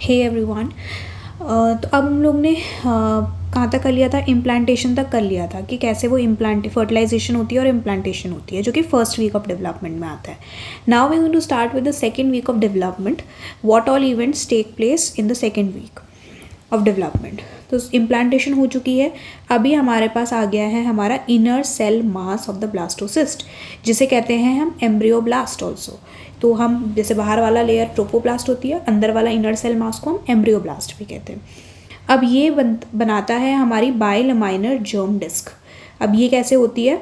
Hey everyone. तो अब हम लोग ने कहाँ तक कर लिया था, इम्प्लांटेशन तक कर लिया था कि कैसे वो फर्टिलाइजेशन होती है और इम्प्लांटेशन होती है, जो कि फर्स्ट वीक ऑफ डेवलपमेंट में आता है। Now we going to start with the second week of development. What all events take place in the second week of development. तो इम्प्लांटेशन हो चुकी है, अभी हमारे पास आ गया है हमारा inner cell mass of the blastocyst, जिसे कहते हैं हम एम्ब्रियोब्लास्ट ऑल्सो। तो हम जैसे बाहर वाला लेयर ट्रोफोब्लास्ट होती है, अंदर वाला इनर सेल मास को हम एम्ब्रियोब्लास्ट भी कहते हैं। अब ये बनाता है हमारी बाइलमाइनर जर्म डिस्क। अब ये कैसे होती है,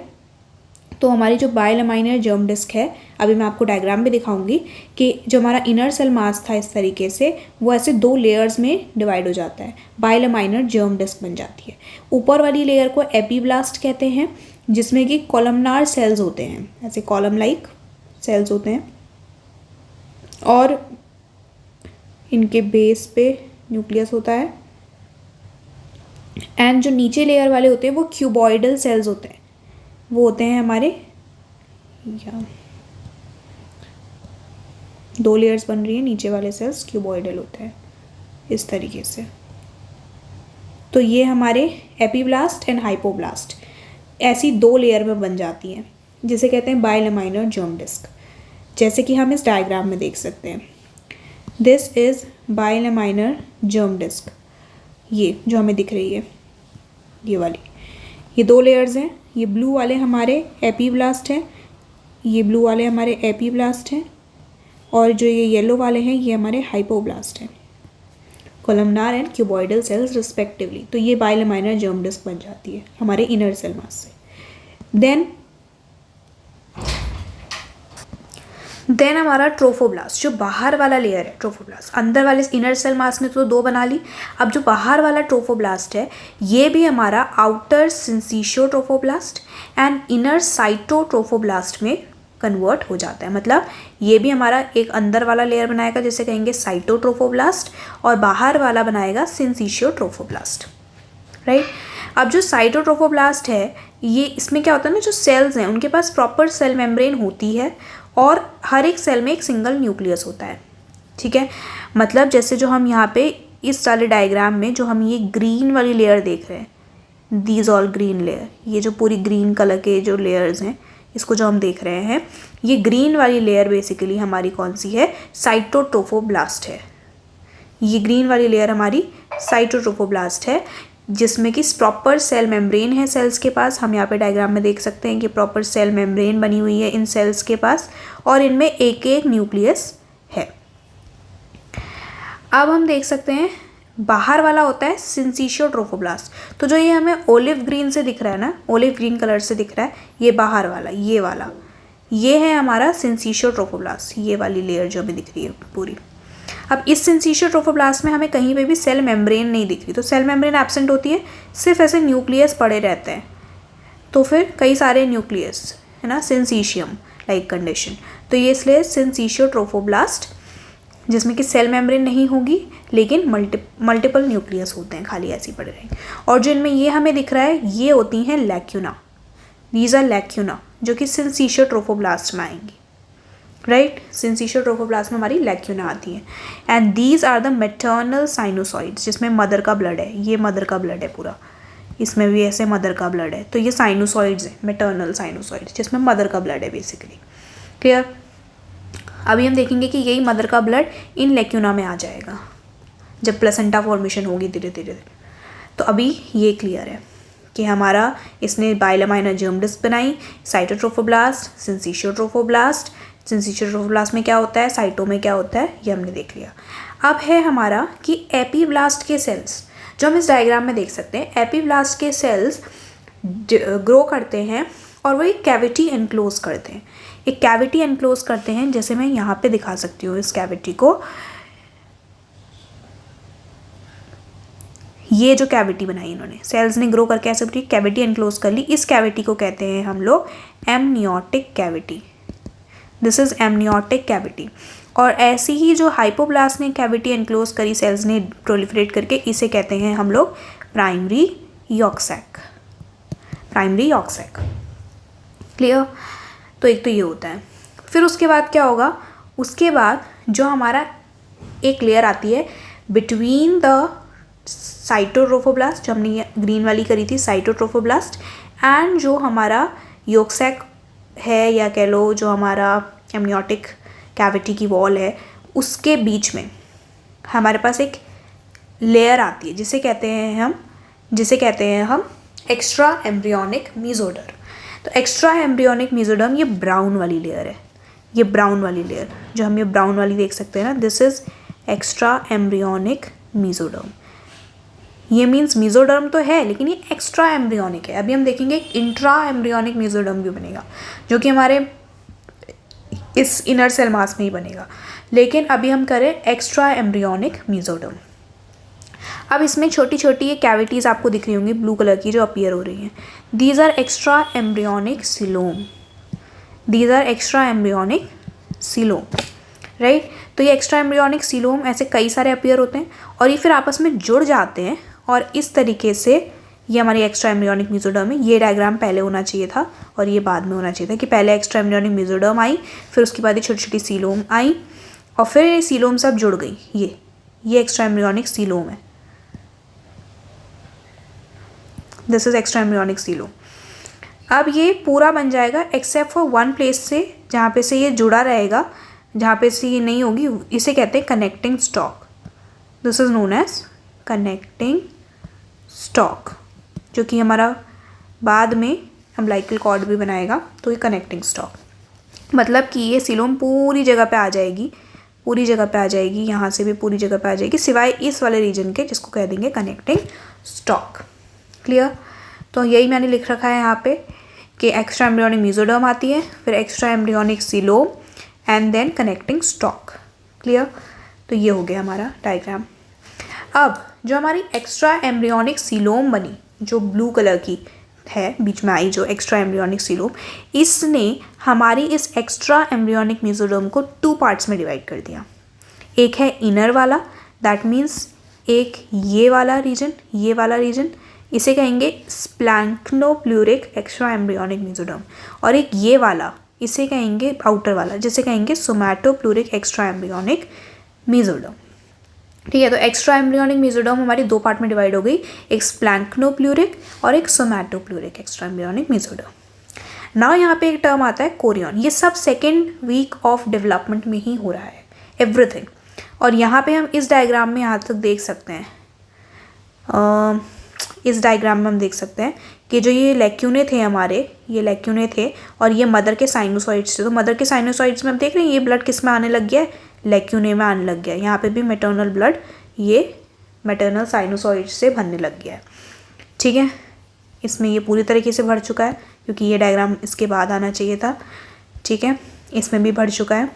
तो हमारी जो बाइलमाइनर जर्म डिस्क है, अभी मैं आपको डायग्राम भी दिखाऊंगी कि जो हमारा इनर सेल मास था इस तरीके से, वो ऐसे दो लेयर्स में डिवाइड हो जाता है, बाइलमाइनर जर्म डिस्क बन जाती है। ऊपर वाली लेयर को एपीब्लास्ट कहते हैं, जिसमें कि कॉलमनार सेल्स होते हैं, ऐसे कॉलम लाइक सेल्स होते हैं, और इनके बेस पे न्यूक्लियस होता है। एंड जो नीचे लेयर वाले होते हैं वो क्यूबॉइडल सेल्स होते हैं, वो होते हैं हमारे दो लेयर्स बन रही है, नीचे वाले सेल्स क्यूबॉइडल होते हैं इस तरीके से। तो ये हमारे एपीब्लास्ट एंड हाइपोब्लास्ट ऐसी दो लेयर में बन जाती हैं, जिसे कहते हैं बाइलमाइनर जर्म डिस्क, जैसे कि हम इस डायग्राम में देख सकते हैं। दिस इज बाइलमाइनर जर्म डिस्क, ये जो हमें दिख रही है ये वाली, ये दो लेयर्स हैं। ये ब्लू वाले हमारे एपीब्लास्ट हैं, ये ब्लू वाले हमारे एपीब्लास्ट हैं, और जो ये येलो वाले हैं ये हमारे हाइपोब्लास्ट हैं, columnar and cuboidal cells respectively. तो ये बाइलमाइनर जर्म डिस्क बन जाती है हमारे इनर सेल मास से। देन हमारा ट्रोफोब्लास्ट, जो बाहर वाला लेयर है ट्रोफोब्लास्ट, अंदर वाले इनर सेल मास ने तो दो बना ली, अब जो बाहर वाला ट्रोफोब्लास्ट है ये भी हमारा outer syncytio trophoblast and inner cytotrophoblast में कन्वर्ट हो जाता है। मतलब ये भी हमारा एक अंदर वाला लेयर बनाएगा, जैसे कहेंगे साइटोट्रोफोब्लास्ट, और बाहर वाला बनाएगा सिंसिशियो ट्रोफोब्लास्ट, राइट। अब जो साइटोट्रोफोब्लास्ट है ये, इसमें क्या होता है ना, जो सेल्स हैं उनके पास प्रॉपर सेल मेम्ब्रेन होती है, और हर एक सेल में एक सिंगल न्यूक्लियस होता है, ठीक है। मतलब जैसे जो हम यहाँ पे इस वाले डायग्राम में जो हम ये ग्रीन वाली लेयर देख रहे हैं, दीज ऑल ग्रीन लेयर, ये जो पूरी ग्रीन कलर के जो लेयर्स हैं इसको जो हम देख रहे हैं, ये ग्रीन वाली लेयर बेसिकली हमारी कौन सी है, साइटोट्रोफोब्लास्ट है। ये ग्रीन वाली लेयर हमारी साइटोट्रोफोब्लास्ट है, जिसमें कि प्रॉपर सेल मेम्ब्रेन है सेल्स के पास। हम यहाँ पे डायग्राम में देख सकते हैं कि प्रॉपर सेल मेम्ब्रेन बनी हुई है इन सेल्स के पास, और इनमें एक एक न्यूक्लियस है। अब हम देख सकते हैं बाहर वाला होता है सिंसिशियो ट्रोफोब्लास्ट। तो जो ये हमें ओलिव ग्रीन से दिख रहा है ना, ओलिव ग्रीन कलर से दिख रहा है, ये बाहर वाला, ये वाला, ये है हमारा सिंसिशियो ट्रोफोब्लास्ट, ये वाली लेयर जो हमें दिख रही है पूरी। अब इस सिंसिशियो ट्रोफोब्लास्ट में हमें कहीं पे भी सेल मेम्ब्रेन नहीं दिख रही, तो सेल मेम्ब्रेन एब्सेंट होती है, सिर्फ ऐसे न्यूक्लियस पड़े रहते हैं। तो फिर कई सारे न्यूक्लियस है ना, सिंसिशियम लाइक कंडीशन। तो ये इसलिए सिंसिशियो ट्रोफोब्लास्ट, जिसमें कि सेल मेम्ब्रेन नहीं होगी लेकिन मल्टीपल न्यूक्लियस होते हैं, खाली ऐसे ही पड़े रहेंगे। और जो इनमें ये हमें दिख रहा है ये होती हैं लैक्यूना, दीज आर लैक्यूना, जो कि सिंसिशियो ट्रोफोब्लास्ट में आएंगी, राइट। सिंसिशियो ट्रोफोब्लास्ट में हमारी लैक्यूना आती है। And these are the maternal sinusoids, जिसमें मदर का ब्लड है, ये मदर का ब्लड है पूरा, इसमें भी ऐसे मदर का ब्लड है। तो ये साइनोसॉइड्स है, मैटरनल साइनोसॉइड्स, जिसमें मदर का ब्लड है बेसिकली, क्लियर। अभी हम देखेंगे कि यही मदर का ब्लड इन लैक्यूना में आ जाएगा जब प्लेसेंटा फॉर्मेशन होगी धीरे धीरे। तो अभी ये क्लियर है कि हमारा इसने बाइलमाइनर जर्म डिस्क बनाई, cytotrophoblast, syncytio trophoblast. Syncytio trophoblast में क्या होता है, साइटो में क्या होता है, ये हमने देख लिया। अब है हमारा कि एपीब्लास्ट के सेल्स, जो हम इस डायग्राम में देख सकते हैं, एपीब्लास्ट के सेल्स ग्रो करते हैं और वो एक कैविटी एनक्लोज करते हैं, एक कैविटी एनक्लोज करते हैं, जैसे मैं यहाँ पे दिखा सकती हूँ इस कैविटी को। ये जो कैविटी बनाई इन्होंने, सेल्स ने ग्रो करके ऐसे पूरी कैविटी एनक्लोज कर ली, इस कैविटी को कहते हैं हम लोग amniotic cavity. This is amniotic cavity. और ऐसी ही जो हाइपोब्लास्ट ने कैविटी एनक्लोज करी सेल्स ने प्रोलिफरेट करके, इसे कहते हैं हम लोग primary yolk sac, primary yolk sac, clear. तो एक तो ये होता है। फिर उसके बाद क्या होगा, उसके बाद जो हमारा एक लेयर आती है बिटवीन द साइटोट्रोफोब्लास्ट, जो हमने ग्रीन वाली करी थी साइटोट्रोफोब्लास्ट, एंड जो हमारा योक सैक है, या कह लो जो हमारा एमनियोटिक कैविटी की वॉल है, उसके बीच में हमारे पास एक लेयर आती है जिसे कहते हैं हम एक्स्ट्रा एम्ब्रियोनिक मेसोडर्म। तो एक्स्ट्रा एम्ब्रियोनिक मेसोडर्म ये ब्राउन वाली लेयर है, ये ब्राउन वाली लेयर जो हम ये ब्राउन वाली देख सकते हैं ना, this is extra embryonic mesoderm. ये मीन्स मेसोडर्म तो है लेकिन ये एक्स्ट्रा एम्ब्रियोनिक है। अभी हम देखेंगे एक इंट्रा एम्ब्रियोनिक मेसोडर्म भी बनेगा जो कि हमारे इस इनर सेल मास में ही बनेगा, लेकिन अभी हम करें एक्स्ट्रा एम्ब्रियोनिक मेसोडर्म। अब इसमें छोटी छोटी ये कैविटीज़ आपको दिख रही होंगी ब्लू कलर की जो अपीयर हो रही हैं, these are extra embryonic coelom, these are extra embryonic coelom, right. तो ये एक्स्ट्रा एम्ब्रियोनिक सीलोम ऐसे कई सारे अपीयर होते हैं और ये फिर आपस में जुड़ जाते हैं और इस तरीके से ये हमारी एक्स्ट्रा एम्ब्रियोनिक मेसोडर्म है। ये डायग्राम पहले होना चाहिए था और ये बाद में होना चाहिए था कि पहले एक्स्ट्रा एम्ब्रियोनिक मेसोडर्म आई, फिर उसके बाद ये छोटी छोटी सीलोम आई और फिर ये सीलोम सब जुड़ गई। ये एक्स्ट्रा एम्ब्रियोनिक सीलोम है, this is extra embryonic coelom. अब ये पूरा बन जाएगा एक्सेप्ट फॉर वन प्लेस से, जहाँ पे से ये जुड़ा रहेगा, जहाँ पे से ये नहीं होगी, इसे कहते हैं connecting stalk. This is known as connecting stalk, जो कि हमारा बाद में अम्बिलिकल कॉर्ड भी बनाएगा। तो ये कनेक्टिंग स्टॉक मतलब कि ये सीलोम पूरी जगह पे आ जाएगी, पूरी जगह पे आ जाएगी, यहाँ से भी पूरी जगह पे आ जाएगी सिवाय इस वाले रीजन के जिसको कह देंगे कनेक्टिंग स्टॉक। क्लियर। तो यही मैंने लिख रखा है यहाँ पे कि एक्स्ट्रा एम्ब्रियोनिक मेसोडर्म आती है, फिर extra embryonic coelom and then connecting stalk. Clear. तो ये हो गया हमारा डायग्राम। अब जो हमारी एक्स्ट्रा एम्ब्रियोनिक सीलोम बनी, जो ब्लू कलर की है बीच में आई, जो एक्स्ट्रा एम्ब्रियोनिक सीलोम, इसने हमारी इस एक्स्ट्रा एम्ब्रियोनिक मेसोडर्म को 2 पार्ट्स में डिवाइड कर दिया। एक है इनर वाला, दैट मीन्स एक ये वाला रीजन, इसे कहेंगे स्प्लैंक्नोप्लूरिक एक्स्ट्रा एम्ब्रियोनिक मेसोडर्म, और एक ये वाला, इसे कहेंगे आउटर वाला, जिसे कहेंगे सोमैटोप्लूरिक एक्स्ट्रा एम्ब्रियोनिक मेसोडर्म। ठीक है। तो एक्स्ट्रा एम्ब्रियोनिक मेसोडर्म हमारी 2 पार्ट में डिवाइड हो गई, एक स्प्लैंक्नोप्लूरिक और एक सोमैटोप्लूरिक एक्स्ट्रा एम्ब्रियोनिक मेसोडर्म। नाउ यहाँ पे एक टर्म आता है कोरियन। ये सब सेकेंड वीक ऑफ डेवलपमेंट में ही हो रहा है एवरीथिंग। और यहाँ पे हम इस डायग्राम में यहाँ तक देख सकते हैं, इस डायग्राम में हम देख सकते हैं कि जो ये लैक्यूने थे हमारे, ये लैक्यूने थे और ये मदर के साइनोसॉइड्स थे। तो मदर के साइनोसॉइड्स में हम देख रहे हैं ये ब्लड किस में आने लग गया है, लैक्यूने में आने लग गया है। यहाँ पे भी मैटरनल ब्लड ये मैटरनल साइनोसॉइड्स से भरने लग गया है। ठीक है। इसमें ये पूरी तरीके से भर चुका है क्योंकि ये डायग्राम इसके बाद आना चाहिए था। ठीक है। इसमें भी भर चुका है।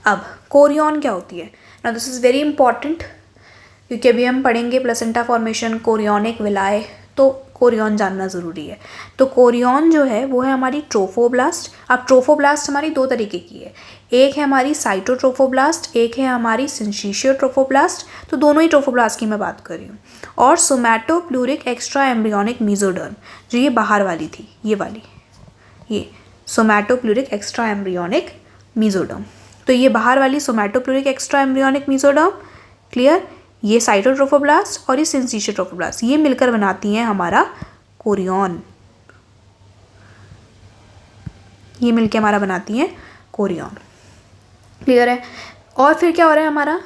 अब कोरियन क्या होती है ना, दिस इज़ वेरी इंपॉर्टेंट क्योंकि अभी हम पढ़ेंगे प्लेसेंटा फॉर्मेशन, कोरियोनिक विलाय, तो कोरियन जानना ज़रूरी है। तो कोरियन जो है वो है हमारी ट्रोफोब्लास्ट। अब ट्रोफोब्लास्ट हमारी 2 तरीके की है, एक है हमारी साइटोट्रोफोब्लास्ट, एक है हमारी सिंचिशियो ट्रोफोब्लास्ट। तो दोनों ही ट्रोफोब्लास्ट की मैं बात कर रही हूँ। और सोमैटोप्लूरिक एक्स्ट्रा एम्ब्रियोनिक मेसोडर्म, जो ये बाहर वाली थी, ये वाली, ये सोमैटोप्लूरिक एक्स्ट्रा एम्ब्रियोनिक मेसोडर्म। तो ये बाहर वाली सोमैटोप्लूरिक एक्स्ट्रा एम्ब्रियोनिक मेसोडर्म, क्लियर, ये साइटोट्रोफोब्लास्ट और ये सिंचिशियो ट्रोफोब्लास्ट, ये मिलकर बनाती हैं हमारा कोरियन। ये मिलकर हमारा बनाती हैं कोरियन। क्लियर है। और फिर क्या हो रहा है, हमारा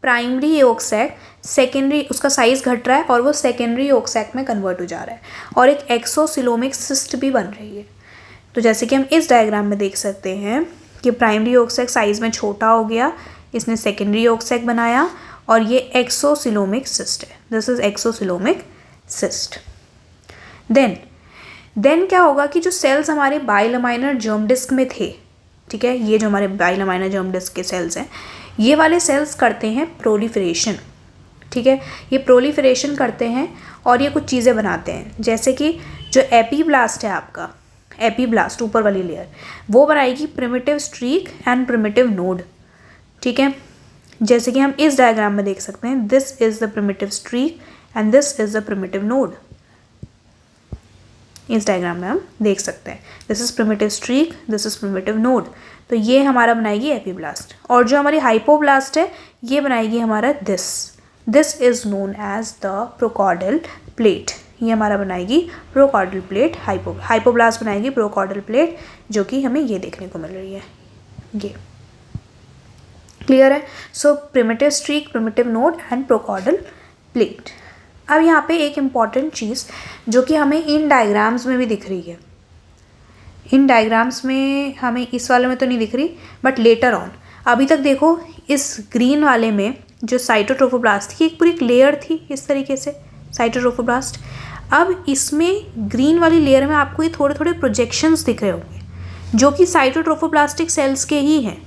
प्राइमरी योक सैक सेकेंडरी, उसका साइज घट रहा है और वो सेकेंडरी योक सैक में कन्वर्ट हो जा रहा है और एक एक्सोसिलोमिक सिस्ट भी बन रही है। तो जैसे कि हम इस डायग्राम में देख सकते हैं कि प्राइमरी योक सैक साइज में छोटा हो गया, इसने सेकेंडरी योक सैक बनाया और ये एक्सोसिलोमिक सिस्ट है, दिस इज एक्सोसिलोमिक सिस्ट। देन क्या होगा कि जो सेल्स हमारे बाइलमाइनर जर्म डिस्क में थे, ठीक है, ये जो हमारे बाइलमाइनर जर्म डिस्क के सेल्स हैं, ये वाले सेल्स करते हैं प्रोलिफरेशन। ठीक है, ये प्रोलिफरेशन करते हैं और ये कुछ चीज़ें बनाते हैं, जैसे कि जो एपीब्लास्ट है आपका, एपीब्लास्ट ऊपर वाली लेयर, वो बनाएगी primitive streak and primitive node. ठीक है, जैसे कि हम इस डायग्राम में देख सकते हैं, this is the primitive streak and this is the primitive node. इस डायग्राम में हम देख सकते हैं this is primitive streak, this is primitive node. तो ये हमारा बनाएगी एपीब्लास्ट। और जो हमारी हाइपोब्लास्ट है ये बनाएगी हमारा this is known as the prochordal plate. ये हमारा बनाएगी प्रोकॉर्डल प्लेट, हाइपोब्लास्ट बनाएगी प्रोकॉर्डल प्लेट, जो कि हमें ये देखने को मिल रही है। ये क्लियर है। So primitive streak, primitive node and prochordal plate. अब यहाँ पे एक इम्पॉर्टेंट चीज़ जो कि हमें इन डायग्राम्स में भी दिख रही है, इन डायग्राम्स में हमें इस वाले में तो नहीं दिख रही बट लेटर ऑन, अभी तक देखो इस ग्रीन वाले में जो साइटोट्रोफोब्लास्ट थी एक पूरी लेयर थी इस तरीके से साइटोट्रोफोब्लास्ट। अब इसमें ग्रीन वाली लेयर में आपको ये थोड़े थोड़े प्रोजेक्शंस दिख रहे होंगे जो कि साइटोट्रोफोब्लास्टिक सेल्स के ही हैं।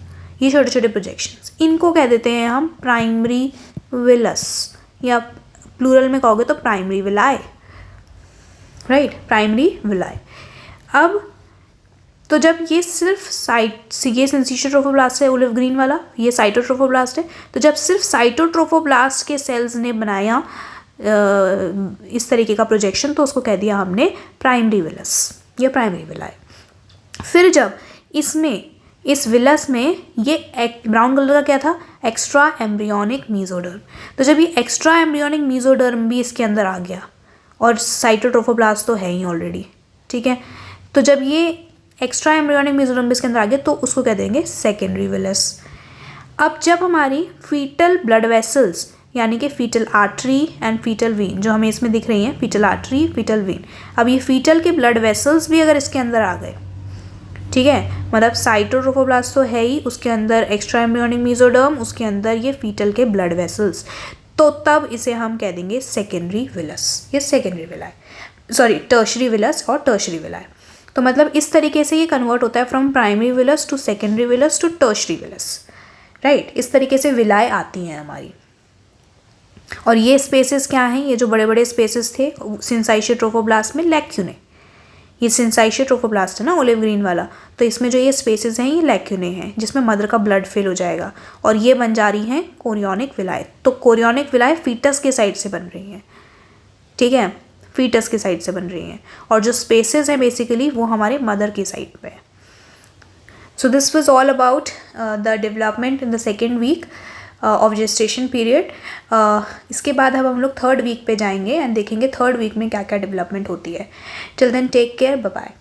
ये छोटे छोटे प्रोजेक्शंस, इनको कह देते हैं हम प्राइमरी विलस, या प्लूरल में कहोगे तो प्राइमरी विलाय, राइट, प्राइमरी विलाय। अब तो जब ये सिर्फ ये सिंसीशियोट्रोफोब्लास्ट है ओलिव ग्रीन वाला, ये साइटोट्रोफोब्लास्ट है, तो जब सिर्फ साइटोट्रोफोब्लास्ट के सेल्स ने बनाया इस तरीके का प्रोजेक्शन तो उसको कह दिया हमने प्राइमरी विलस या प्राइमरी विलाय। फिर जब इसमें इस विलस में ये ब्राउन कलर का क्या था, एक्स्ट्रा एम्ब्रियोनिक मीजोडर्म, तो जब ये एक्स्ट्रा एम्ब्रियोनिक मीजोडर्म भी इसके अंदर आ गया और साइटोट्रोफोब्लास्ट तो है ही ऑलरेडी, ठीक है, तो जब ये एक्स्ट्रा एम्ब्रियोनिक मीजोडर्म भी इसके अंदर आ गया तो उसको कह देंगे सेकेंडरी विलस। अब जब हमारी फीटल ब्लड वेसल्स यानी कि fetal artery and fetal vein जो हमें इसमें दिख रही हैं, फीटल आर्टरी फीटल वेन, अब ये फीटल के ब्लड वेसल्स भी अगर इसके अंदर आ गए, ठीक है, मतलब साइटोट्रोफोब्लास्ट तो है ही, उसके अंदर एक्स्ट्रा एम्ब्रियोनिक मीजोडर्म, उसके अंदर ये फीटल के ब्लड वेसल्स, तो तब इसे हम कह देंगे सेकेंडरी विलस, ये secondary villi, sorry tertiary villus और टर्शरी विलाय। तो मतलब इस तरीके से ये कन्वर्ट होता है from primary villus to secondary villus to tertiary villus, right. इस तरीके से विलाय आती हैं हमारी। और ये स्पेसेस क्या हैं, ये जो बड़े बड़े स्पेसेस थे सिंसाइशियोट्रोफोब्लास्ट में लैक्यूने, ये सिंसाइशियोट्रोफोब्लास्ट है ना ओलिव ग्रीन वाला, तो इसमें जो ये स्पेसेस हैं ये लैक्यूने हैं जिसमें मदर का ब्लड फिल हो जाएगा और ये बन जा रही हैं कोरियोनिक विलाय। तो कोरियोनिक विलाय फीटस के साइड से बन रही हैं, ठीक है, फीटस के साइड से बन रही हैं, और जो स्पेसेस हैं बेसिकली वो हमारे मदर की साइड पे है। So this was all about the development in the second week of gestation period. इसके बाद अब हम लोग थर्ड वीक पे जाएंगे एंड देखेंगे थर्ड वीक में क्या क्या डेवलपमेंट होती है। Till then take care, bye bye.